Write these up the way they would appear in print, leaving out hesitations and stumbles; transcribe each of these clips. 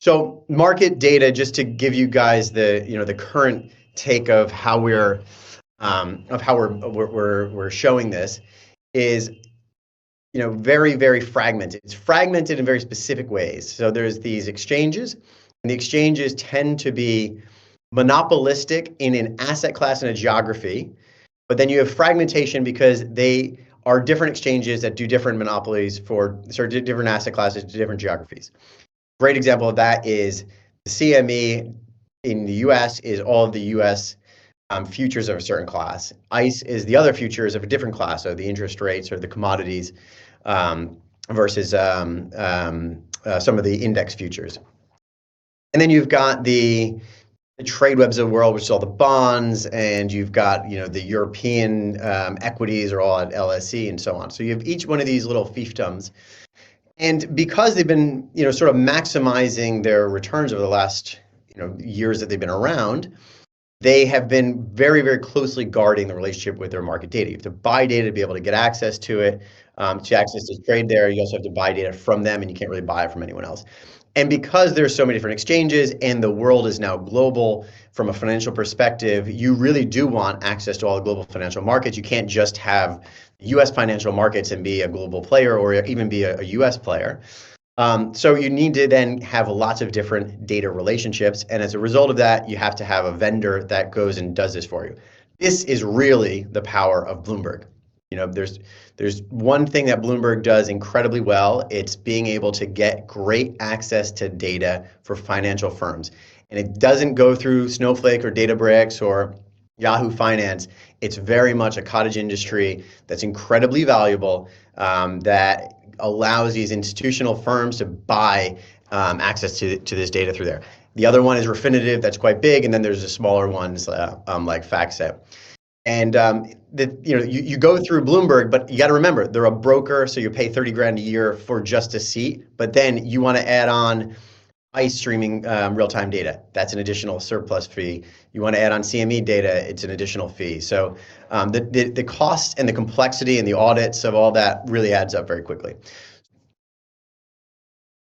So market data, just to give you guys the current take of how we're showing this, is very, very fragmented. It's fragmented in very specific ways. So there's these exchanges, and the exchanges tend to be monopolistic in an asset class and a geography, but then you have fragmentation because they are different exchanges that do different monopolies for different asset classes, different geographies. Great example of that is the CME in the US is all of the US futures of a certain class. ICE is the other futures of a different class, so the interest rates or the commodities versus some of the index futures. And then you've got the Tradewebs of the world, which is all the bonds, and you've got the European equities are all at LSE and so on. So you have each one of these little fiefdoms. And because they've been, sort of maximizing their returns over the last, years that they've been around, they have been very, very closely guarding the relationship with their market data. You have to buy data to be able to get access to it. To access to trade there, you also have to buy data from them, and you can't really buy it from anyone else. And because there's so many different exchanges and the world is now global from a financial perspective, you really do want access to all the global financial markets. You can't just have US financial markets and be a global player or even be a US player. So you need to then have lots of different data relationships. And as a result of that, you have to have a vendor that goes and does this for you. This is really the power of Bloomberg. There's one thing that Bloomberg does incredibly well. It's being able to get great access to data for financial firms. And it doesn't go through Snowflake or Databricks or Yahoo Finance. It's very much a cottage industry that's incredibly valuable, that allows these institutional firms to buy access to this data through there. The other one is Refinitiv, that's quite big, and then there's the smaller ones like FactSet. And you go through Bloomberg, but you got to remember they're a broker, so you pay 30 grand a year for just a seat. But then you want to add on ICE streaming real-time data. That's an additional surplus fee. You want to add on CME data, it's an additional fee. So the cost and the complexity and the audits of all that really adds up very quickly.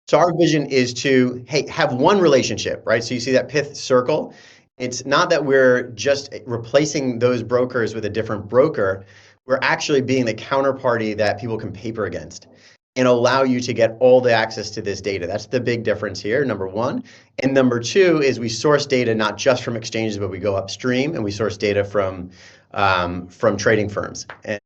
So our vision is to have one relationship, right? So you see that Pyth circle. It's not that we're just replacing those brokers with a different broker. We're actually being the counterparty that people can paper against and allow you to get all the access to this data. That's the big difference here, number one. And number two is we source data not just from exchanges, but we go upstream and we source data from trading firms.